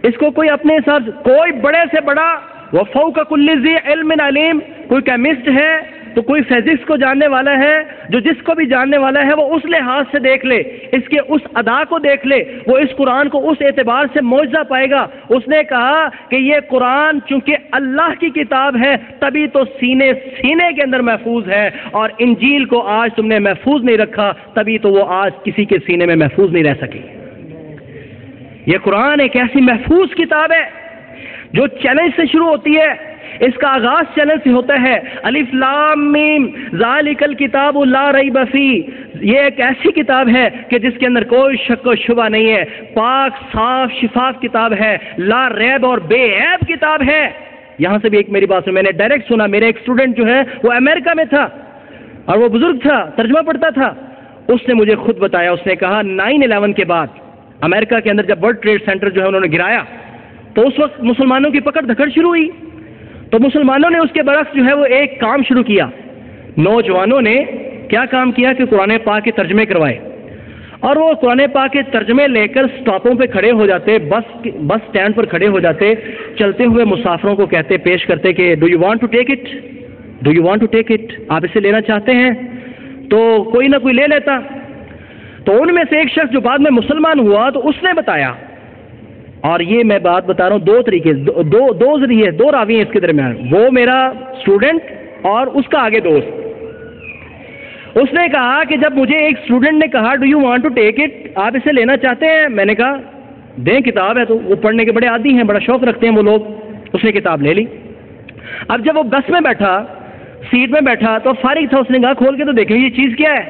اس کو کوئی اپنے حساب, کوئی بڑے سے بڑا وفوق کل ذی علم علیم, کوئی کیمسٹ ہے تو کوئی فزکس کو جاننے والا ہے, جو جس کو بھی جاننے والا ہے وہ اس لحاظ سے دیکھ لے, اس کے اس ادا کو دیکھ لے, وہ اس قرآن کو اس اعتبار سے معجزہ پائے گا. اس نے کہا کہ یہ قرآن چونکہ اللہ کی کتاب ہے تبھی تو سینے کے اندر محفوظ ہے, اور انجیل کو آج تم نے محفوظ نہیں رکھا تبھی تو وہ آج کسی کے سینے میں محفوظ نہیں رہ سکی. یہ قرآن ایک ایسی محفوظ کتاب ہے جو چیلنج سے شروع ہوتی ہے. اس کا آغاز چیلنج سے ہوتا ہے, الف لام میم ذالک الکتاب لا ریب فیہ. یہ ایک ایسی کتاب ہے کہ جس کے اندر کوئی شک و شبہ نہیں ہے, پاک صاف شفاف کتاب ہے, لا ریب اور بے عیب کتاب ہے. یہاں سے بھی ایک میری بات میں نے ڈائریکٹ سنا, میرے ایک اسٹوڈنٹ جو ہے وہ امریکہ میں تھا اور وہ بزرگ تھا, ترجمہ پڑھتا تھا. اس نے مجھے خود بتایا, اس نے کہا 9/11 کے بعد امریکہ کے اندر جب ورلڈ ٹریڈ سینٹر جو ہے انہوں نے گرایا تو اس وقت مسلمانوں کی پکڑ دھکڑ شروع ہوئی. تو مسلمانوں نے اس کے برعکس جو ہے وہ ایک کام شروع کیا. نوجوانوں نے کیا کام کیا کہ قرآن پاک کے ترجمے کروائے, اور وہ قرآن پاک کے ترجمے لے کر سٹاپوں پہ کھڑے ہو جاتے, بس سٹینڈ پر کھڑے ہو جاتے, چلتے ہوئے مسافروں کو کہتے, پیش کرتے کہ do you want to take it, do you want to take it, آپ اسے لینا چاہتے ہیں. تو کوئی نہ کوئی لے لیتا. تو ان میں سے ایک شخص جو بعد میں مسلمان ہوا تو اس نے بتایا, اور یہ میں بات بتا رہا ہوں دو طریقے, دو ذریعے, دو راوی ہیں اس کے درمیان, وہ میرا اسٹوڈنٹ اور اس کا آگے دوست. اس نے کہا کہ جب مجھے ایک اسٹوڈنٹ نے کہا do you want to take it, آپ اسے لینا چاہتے ہیں؟ میں نے کہا دیں, کتاب ہے. تو وہ پڑھنے کے بڑے عادی ہیں, بڑا شوق رکھتے ہیں وہ لوگ. اس نے کتاب لے لی. اب جب وہ بس میں بیٹھا, سیٹ میں بیٹھا, تو فارغ تھا. اس نے کہا کھول کے تو دیکھیں یہ چیز کیا ہے.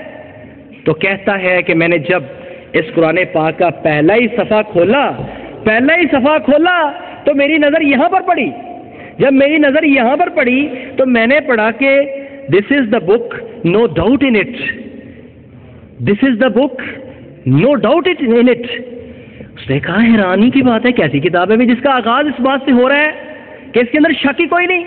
تو کہتا ہے کہ میں نے جب اس قرآن پاک کا پہلا ہی صفحہ کھولا تو میری نظر یہاں پر پڑی. جب میری نظر یہاں پر پڑی تو میں نے پڑھا کہ this is the book, no doubt in it. This is the book, no doubt in it. اس نے کہا حیرانی کی بات ہے, کیسی کتاب ہے جس کا آغاز اس بات سے ہو رہا ہے کہ اس کے اندر شک ہی کوئی نہیں.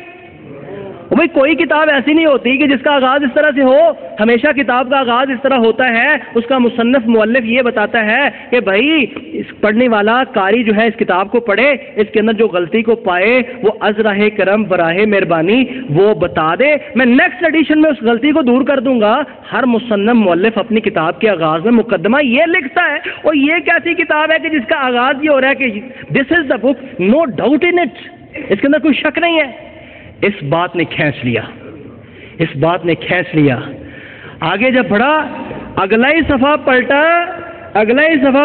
بھائی کوئی کتاب ایسی نہیں ہوتی کہ جس کا آغاز اس طرح سے ہو. ہمیشہ کتاب کا آغاز اس طرح ہوتا ہے, اس کا مصنف مؤلف یہ بتاتا ہے کہ بھائی اس پڑھنے والا قاری جو ہے اس کتاب کو پڑھے, اس کے اندر جو غلطی کو پائے وہ از راہ کرم براہ مہربانی وہ بتا دے, میں نیکسٹ ایڈیشن میں اس غلطی کو دور کر دوں گا. ہر مصنف مؤلف اپنی کتاب کے آغاز میں مقدمہ یہ لکھتا ہے, اور یہ کیسی کتاب ہے کہ جس کا آغاز یہ ہو رہا ہے کہ this is the book, no doubt in it, اس کے اندر کوئی شک نہیں ہے. اس بات نے کھینچ لیا. آگے جب پڑھا, اگلا ہی صفحہ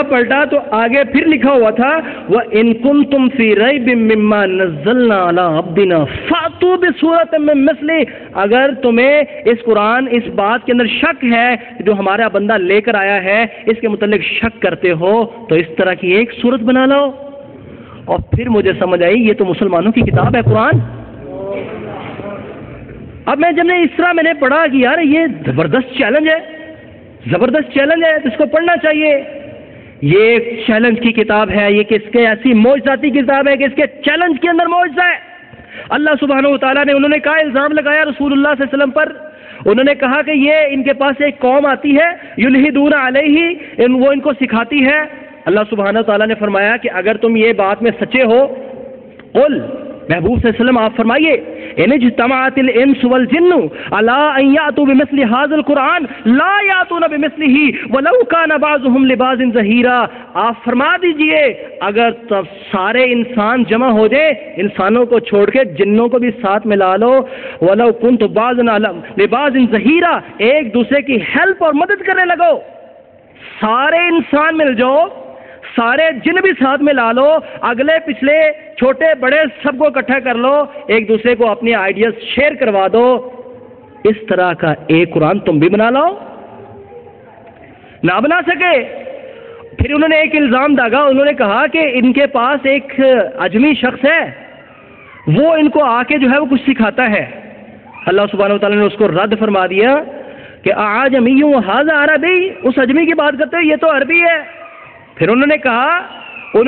پلٹا تو آگے پھر لکھا ہوا تھا وَإِن كُنتُمْ فِي رَيْبٍ مِّمَّا نَزَّلْنَا عَلَىٰ عَبْدِنَا فَأْتُوا بِسُورَةٍ مِّن مِّثْلِهِ. اگر تمہیں اس قرآن اس بات کے اندر شک ہے جو ہمارا بندہ لے کر آیا ہے, اس کے متعلق شک کرتے ہو تو اس طرح کی ایک صورت بنا لو. اور پھر مجھے سمجھ آئی یہ تو مسلمانوں کی کتاب ہے قرآن. اب میں جب نے اس طرح میں نے پڑھا کہ یار یہ زبردست چیلنج ہے, اس کو پڑھنا چاہیے. یہ چیلنج کی کتاب ہے, یہ کس کے ایسی معجزاتی کتاب ہے کہ اس کے چیلنج کے اندر معجزہ ہے. اللہ سبحانہ و تعالیٰ نے, انہوں نے کہا الزام لگایا رسول اللہ صلی اللہ علیہ وسلم پر. انہوں نے کہا کہ یہ ان کے پاس ایک قوم آتی ہے یلحدون علیہ, وہ ان کو سکھاتی ہے. اللہ سبحانہ و تعالیٰ نے فرمایا کہ اگر تم یہ بات میں سچے ہو, قل محبوب صلی اللہ علیہ وسلم آپ فرمائیے ان اجتمعت الانس والجن علی ان یاتوا بمثل هذا القرآن لا یاتون بمثله ولو کان بعضهم لبعض ظہیرا. آپ فرما دیجئے اگر سارے انسان جمع ہو جائے, انسانوں کو چھوڑ کے جنوں کو بھی ساتھ ملا لو, ولو کنت بعضا لبعض ظہیرا, ایک دوسرے کی ہیلپ اور مدد کرنے لگو. سارے انسان مل جاؤ, سارے جن بھی ساتھ میں لا لو, اگلے پچھلے چھوٹے بڑے سب کو اکٹھا کر لو, ایک دوسرے کو اپنی آئیڈیاز شیئر کروا دو. اس طرح کا ایک قرآن تم بھی بنا لاؤ. نہ بنا سکے. پھر انہوں نے ایک الزام داغا, انہوں نے کہا کہ ان کے پاس ایک اجمی شخص ہے, وہ ان کو آ کے جو ہے وہ کچھ سکھاتا ہے. اللہ سبحانہ و تعالیٰ نے اس کو رد فرما دیا کہ اعجمی ھذا عربی, اس اجمی کی بات کرتے ہو یہ تو عربی ہے. پھر انہوں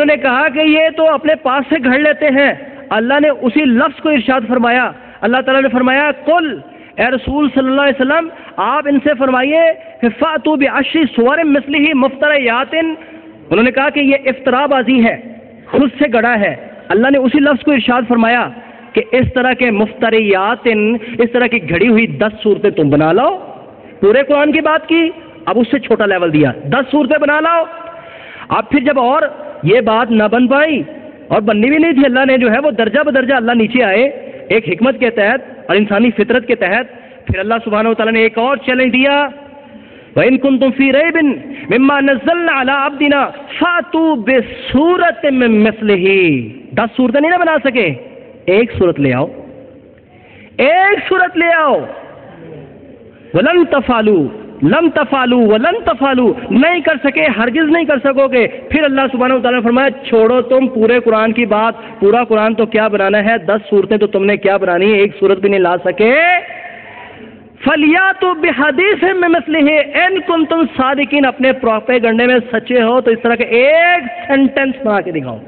نے کہا کہ یہ تو اپنے پاس سے گھڑ لیتے ہیں. اللہ نے اسی لفظ کو ارشاد فرمایا, اللہ تعالیٰ نے فرمایا قل, اے رسول صلی اللہ علیہ وسلم آپ ان سے فرمائیے کہ فاتوا بعشر سور مثلہ مفتریات. انہوں نے کہا کہ یہ افترا بازی ہے, خود سے گڑا ہے. اللہ نے اسی لفظ کو ارشاد فرمایا کہ اس طرح کے مفتریات, اس طرح کی گھڑی ہوئی 10 صورتیں تم بنا لاؤ. پورے قرآن کی بات کی, اب اس سے چھوٹا لیول دیا, 10 صورتیں بنا لاؤ. اب پھر جب اور یہ بات نہ بن پائی, اور بننی بھی نہیں تھی, اللہ نے جو ہے وہ درجہ بدرجہ اللہ نیچے آئے ایک حکمت کے تحت اور انسانی فطرت کے تحت. پھر اللہ سبحانہ و تعالیٰ نے ایک اور چیلنج دیا وَإِن كُنتُمْ فِي رَيْبٍ مِّمَّا نَزَّلْنَا عَلَىٰ عَبْدِنَا فَأْتُوا بِسُورَةٍ مِّن مِّثْلِهِ. 10 صورتیں نہیں نہ بنا سکے, ایک صورت لے آؤ. وَلَن تَفْعَلُوا لم تفعلوا ولن تفعلوا, نہیں کر سکے, ہرگز نہیں کر سکو گے. پھر اللہ سبحانہ و تعالیٰ نے فرمایا چھوڑو تم پورے قرآن کی بات, پورا قرآن تو کیا بنانا ہے, 10 صورتیں تو تم نے کیا بنانی ہے, ایک صورت بھی نہیں لا سکے. فَلْيَأْتُوا بِحَدِيثٍ مِّثْلِهِ إِن كُنتُمْ صَادِقِينَ. اپنے پروپیگنڈے میں سچے ہو تو اس طرح کا ایک سینٹنس بنا کے دکھاؤ,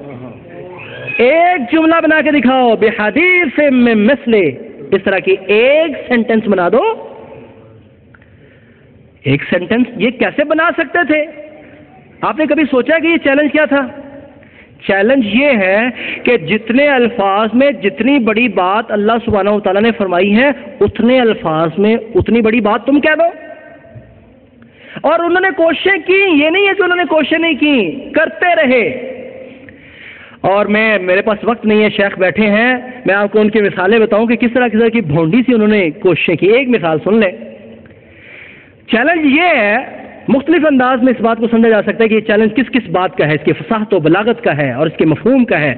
ایک جملہ بنا کے دکھاؤ. بِحَدِيثٍ مِّن مِّثْلِهِ, اس طرح کی ایک سینٹنس بنا دو. ایک سینٹنس یہ کیسے بنا سکتے تھے؟ آپ نے کبھی سوچا کہ یہ چیلنج کیا تھا؟ چیلنج یہ ہے کہ جتنے الفاظ میں جتنی بڑی بات اللہ سبحانہ و تعالیٰ نے فرمائی ہے, اتنے الفاظ میں اتنی بڑی بات تم کہہ دو. اور انہوں نے کوششیں کی، یہ نہیں ہے کہ انہوں نے کوششیں نہیں کی، کرتے رہے. اور میرے پاس وقت نہیں ہے، شیخ بیٹھے ہیں، میں آپ کو ان کی مثالیں بتاؤں کہ کس طرح کی بھونڈی سی انہوں نے کوششیں کی. ایک مثال سن لیں. چیلنج یہ ہے، مختلف انداز میں اس بات کو سمجھا جا سکتا ہے کہ یہ چیلنج کس کس بات کا ہے، اس کی فصاحت و بلاغت کا ہے اور اس کے مفہوم کا ہے.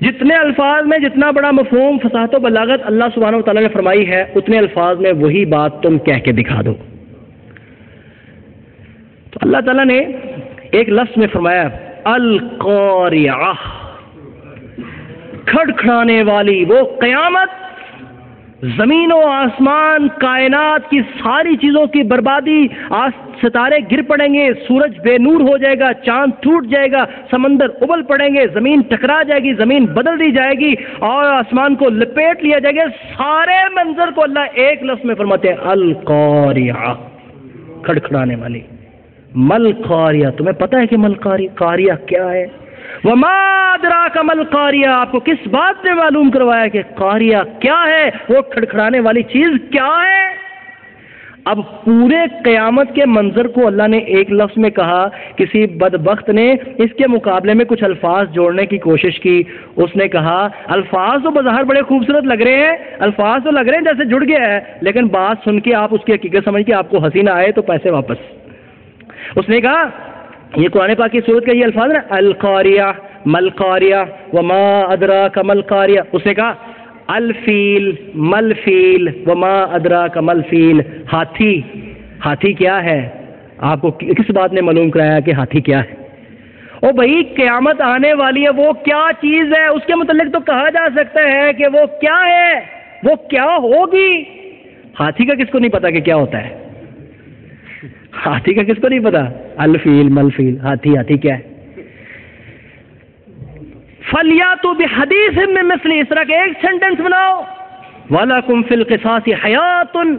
جتنے الفاظ میں جتنا بڑا مفہوم، فصاحت و بلاغت اللہ سبحانہ و تعالیٰ نے فرمائی ہے، اتنے الفاظ میں وہی بات تم کہہ کے دکھا دو. تو اللہ تعالیٰ نے ایک لفظ میں فرمایا القاریہ، کھڑکھڑانے والی وہ قیامت، زمین و آسمان کائنات کی ساری چیزوں کی بربادی، ستارے گر پڑیں گے، سورج بے نور ہو جائے گا، چاند ٹوٹ جائے گا، سمندر ابل پڑیں گے، زمین ٹکرا جائے گی، زمین بدل دی جائے گی اور آسمان کو لپیٹ لیا جائے گا. سارے منظر کو اللہ ایک لفظ میں فرماتے ہیں القاریہ، کھڑکھڑانے والی. مل قاریہ، تمہیں پتہ ہے کہ مل قاریہ کیا ہے؟ وما ادراک مل قاریہ، آپ کو کس بات نے معلوم کروایا کہ قاریہ کیا ہے، وہ کھڑکھڑانے والی چیز کیا ہے؟ اب پورے قیامت کے منظر کو اللہ نے ایک لفظ میں کہا. کسی بدبخت نے اس کے مقابلے میں کچھ الفاظ جوڑنے کی کوشش کی. اس نے کہا الفاظ تو بظاہر بڑے خوبصورت لگ رہے ہیں، الفاظ تو لگ رہے ہیں جیسے جڑ گیا ہے، لیکن بات سن کے آپ اس کی حقیقت سمجھ کے آپ کو ہنسی نہ آئے تو پیسے واپس. اس نے کہا یہ قرآن پاک کی سورت کا یہ الفاظ نا، القاریہ، مل قاریہ، وما ادراک مل قاریہ. اس نے کہا الفیل، مل فیل، وما ادراک مل فیل. ہاتھی کیا ہے؟ آپ کو کس بات نے معلوم کرایا کہ ہاتھی کیا ہے؟ او بھائی قیامت آنے والی ہے، وہ کیا چیز ہے اس کے متعلق تو کہا جا سکتا ہے کہ وہ کیا ہے، وہ کیا ہوگی. ہاتھی کا کس کو نہیں پتا کہ کیا ہوتا ہے؟ ہاتھی کا کس کو نہیں پتا؟ الفیل، مل فیل، ہاتھی کیا ہے؟ فَلْيَأْتُوا بِحَدِيثٍ مِّن مِّثْلِهِ، اس طرح کے ایک سینٹنس بناؤ. وَلَكُمْ فِي الْقِصَاصِ حَيَاةٌ،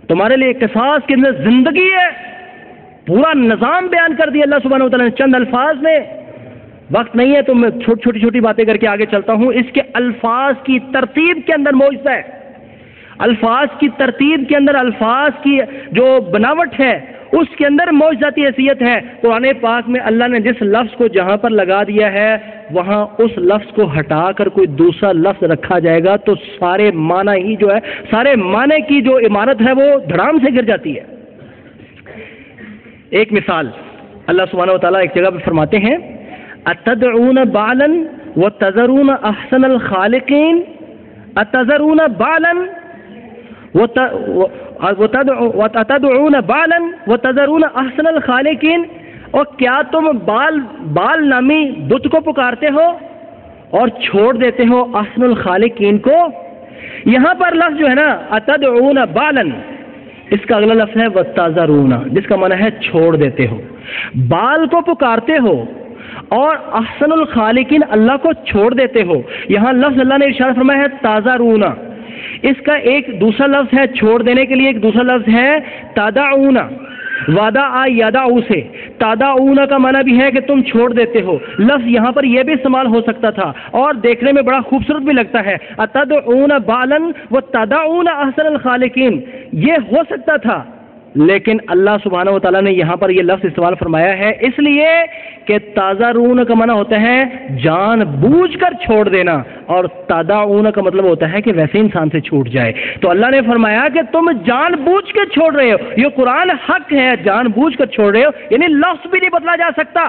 تمہارے لیے قصاص کے اندر زندگی ہے. پورا نظام بیان کر دیا اللہ سبحانہ و تعالیٰ نے چند الفاظ میں. وقت نہیں ہے تو میں چھوٹی باتیں کر کے آگے چلتا ہوں. اس کے الفاظ کی ترتیب کے اندر معجزہ ہے. الفاظ کی ترتیب کے اندر، الفاظ کی جو بناوٹ ہے اس کے اندر معجزاتی حیثیت ہے. قرآن پاک میں اللہ نے جس لفظ کو جہاں پر لگا دیا ہے وہاں اس لفظ کو ہٹا کر کوئی دوسرا لفظ رکھا جائے گا تو سارے معنی ہی جو ہے، سارے معنی کی جو عمارت ہے وہ دھڑام سے گر جاتی ہے. ایک مثال اللہ سبحانہ و تعالیٰ ایک جگہ پہ فرماتے ہیں اتدعون بالا وتذرون احسن الخالقین، اتذرون بالا وتدعون بالا وتذرون احسن الخالقین، اور کیا تم بال نامی بت کو پکارتے ہو اور چھوڑ دیتے ہو احسن الخالقین کو. یہاں پر لفظ جو ہے نا اتدعون بالا، اس کا اگلا لفظ ہے وتذرون، جس کا معنی ہے چھوڑ دیتے ہو. بال کو پکارتے ہو اور احسن الخالقین اللہ کو چھوڑ دیتے ہو. یہاں لفظ اللہ نے ارشاد فرمایا ہے تذرون. اس کا ایک دوسرا لفظ ہے چھوڑ دینے کے لیے، ایک دوسرا لفظ ہے تدعون. وَدَعَ يَدَعُ سے تدعون کا معنی بھی ہے کہ تم چھوڑ دیتے ہو. لفظ یہاں پر یہ بھی استعمال ہو سکتا تھا اور دیکھنے میں بڑا خوبصورت بھی لگتا ہے. اتدعون بالا وتدعون احسن الخالقین، یہ ہو سکتا تھا، لیکن اللہ سبحانہ و تعالیٰ نے یہاں پر یہ لفظ استعمال فرمایا ہے اس لیے کہ تذرون کا معنی ہوتا ہے جان بوجھ کر چھوڑ دینا، اور تدعون کا مطلب ہوتا ہے کہ ویسے انسان سے چھوٹ جائے. تو اللہ نے فرمایا کہ تم جان بوجھ کر چھوڑ رہے ہو. یہ قرآن حق ہے، جان بوجھ کر چھوڑ رہے ہو، یعنی لفظ بھی نہیں بدلا جا سکتا.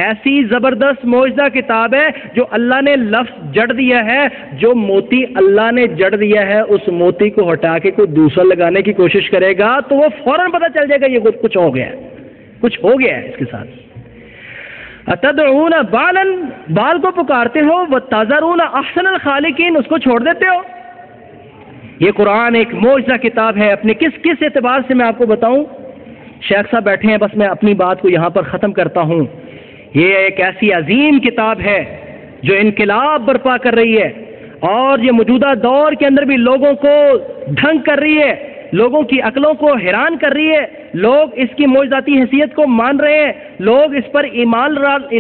ایسی زبردست معجزہ کتاب ہے جو اللہ نے لفظ جڑ دیا ہے. جو موتی اللہ نے جڑ دیا ہے اس موتی کو ہٹا کے کوئی دوسرا لگانے کی کوشش کرے گا تو وہ فوراً پتہ چل جائے گا یہ کچھ ہو گیا ہے، کچھ ہو گیا ہے اس کے ساتھ. اتدعون بالا، بال کو پکارتے ہو، وتذرون احسن الخالقین، اس کو چھوڑ دیتے ہو. یہ قرآن ایک معجزہ کتاب ہے. اپنے کس اعتبار سے میں آپ کو بتاؤں؟ شیخ صاحب بیٹھے ہیں، بس میں اپنی بات کو یہاں پر ختم کرتا ہوں. یہ ایک ایسی عظیم کتاب ہے جو انقلاب برپا کر رہی ہے اور یہ موجودہ دور کے اندر بھی لوگوں کو دھنگ کر رہی ہے، لوگوں کی عقلوں کو حیران کر رہی ہے. لوگ اس کی معجزاتی حیثیت کو مان رہے ہیں. لوگ اس پر ایمان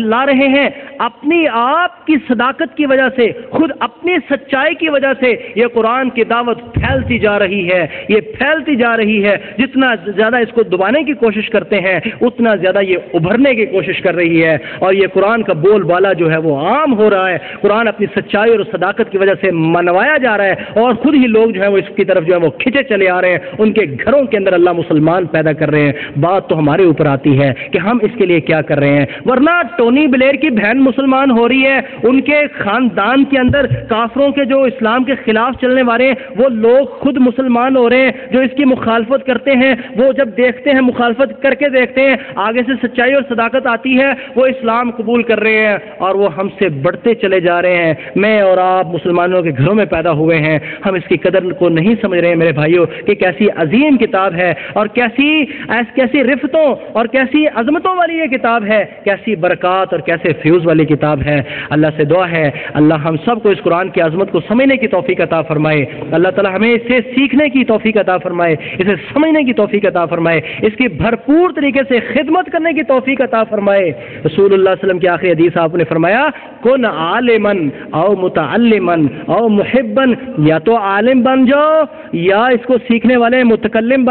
لا رہے ہیں اپنی آپ کی صداقت کی وجہ سے، خود اپنی سچائی کی وجہ سے یہ قرآن کی دعوت پھیلتی جا رہی ہے، یہ پھیلتی جا رہی ہے۔ جتنا زیادہ اس کو دبانے کی کوشش کرتے ہیں اتنا زیادہ یہ ابھرنے کی کوشش کر رہی ہے، اور یہ قرآن کا بول بالا جو ہے وہ عام ہو رہا ہے۔ قرآن اپنی سچائی اور صداقت کی وجہ سے منوایا جا رہا ہے، اور خود ہی لوگ جو ہے وہ اس کی طرف جو ہے وہ کھنچے چلے آ رہے ہیں۔ ان کے گھروں کے اندر اللہ مسلمان پیدا کر رہے ہیں۔ بات تو ہمارے اوپر آتی ہے کہ ہم اس کے لیے کیا کر رہے ہیں، ورنہ ٹونی بلیئر کی بہن مسلمان ہو رہی ہے، ان کے خاندان کے اندر کافروں کے جو اسلام کے خلاف چلنے والے ہیں وہ لوگ خود مسلمان ہو رہے ہیں، جو اس کی مخالفت کرتے ہیں وہ جب دیکھتے ہیں، مخالفت کر کے دیکھتے ہیں، آگے سے سچائی اور صداقت آتی ہے، وہ اسلام قبول کر رہے ہیں اور وہ ہم سے بڑھتے چلے جا رہے ہیں۔ میں اور آپ مسلمانوں کے گھروں میں پیدا ہوئے ہیں، ہم اس کی قدر کو نہیں سمجھ رہے ہیں میرے بھائیوں کہ کیسی عظیم کتاب ہے، اور کیسی رفتوں اور کیسی عظمتوں والی یہ کتاب ہے، کیسی برکات اور کیسے فیوز والی کتاب ہے۔ اللہ سے دعا ہے اللہ ہم سب کو اس قرآن کی عظمت کو سمجھنے کی توفیق عطا فرمائے، اللہ تعالی ہمیں اس سے سیکھنے کی توفیق عطا فرمائے، اسے سمجھنے کی توفیق عطا فرمائے، اس کی بھرپور طریقے سے خدمت کرنے کی توفیق عطا فرمائے۔ رسول اللہ صلی اللہ علیہ وسلم کی آخری حدیث آپ نے فرمایا کن عالمن او متعلمن او محبن، یا تو عالم بن جاؤ یا اس کو سیکھنے والے متعلم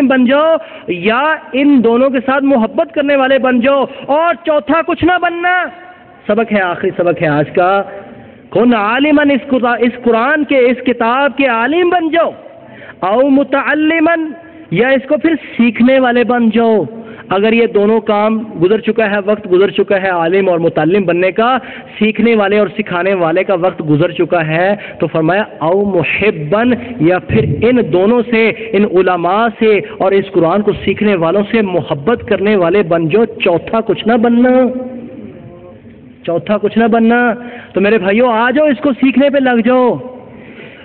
بن جاؤ، یا ان دونوں کے ساتھ محبت کرنے والے بن جاؤ، اور چوتھا کچھ نہ بننا۔ سبق ہے، آخری سبق ہے آج کا، کن عالمن، اس قرآن کے اس کتاب کے عالم بن جاؤ، او متعلمن، یا اس کو پھر سیکھنے والے بن جاؤ۔ اگر یہ دونوں کام گزر چکا ہے، وقت گزر چکا ہے عالم اور متعلم بننے کا، سیکھنے والے اور سکھانے والے کا وقت گزر چکا ہے، تو فرمایا او محبن، یا پھر ان دونوں سے، ان علماء سے اور اس قرآن کو سیکھنے والوں سے محبت کرنے والے بن جاؤ، چوتھا کچھ نہ بننا، چوتھا کچھ نہ بننا۔ تو میرے بھائیوں آ جاؤ، اس کو سیکھنے پہ لگ جاؤ،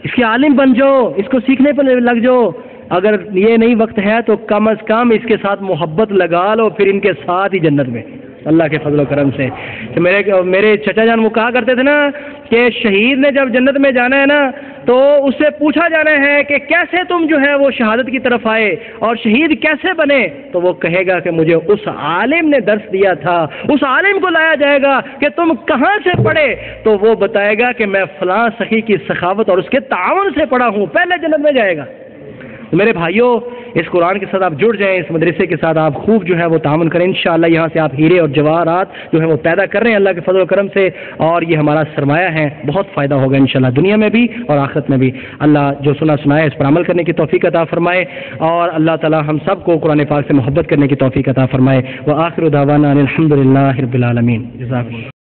اس کے عالم بن جاؤ، اس کو سیکھنے پہ لگ جاؤ۔ اگر یہ نہیں وقت ہے تو کم از کم اس کے ساتھ محبت لگا لو، پھر ان کے ساتھ ہی جنت میں اللہ کے فضل و کرم سے۔ تو میرے چچا جان وہ کہا کرتے تھے نا کہ شہید نے جب جنت میں جانا ہے نا تو اس سے پوچھا جانا ہے کہ کیسے تم جو ہے وہ شہادت کی طرف آئے اور شہید کیسے بنے، تو وہ کہے گا کہ مجھے اس عالم نے درس دیا تھا۔ اس عالم کو لایا جائے گا کہ تم کہاں سے پڑھے، تو وہ بتائے گا کہ میں فلاں سخی کی سخاوت اور اس کے تعاون سے پڑھا ہوں، پہلے جنت میں جائے گا۔ میرے بھائیوں اس قرآن کے ساتھ آپ جڑ جائیں، اس مدرسے کے ساتھ آپ خوب جو ہے وہ تعاون کریں، انشاءاللہ یہاں سے آپ ہیرے اور جواہرات جو ہے وہ پیدا کر رہے ہیں اللہ کے فضل و کرم سے، اور یہ ہمارا سرمایہ ہے، بہت فائدہ ہوگا انشاءاللہ دنیا میں بھی اور آخرت میں بھی۔ اللہ جو سنا ہے اس پر عمل کرنے کی توفیق عطا فرمائے، اور اللہ تعالی ہم سب کو قرآن پاک سے محبت کرنے کی توفیق عطا فرمائے۔ وآخر دعوانا الحمدللہ رب العالمین۔ جزاکم اللہ۔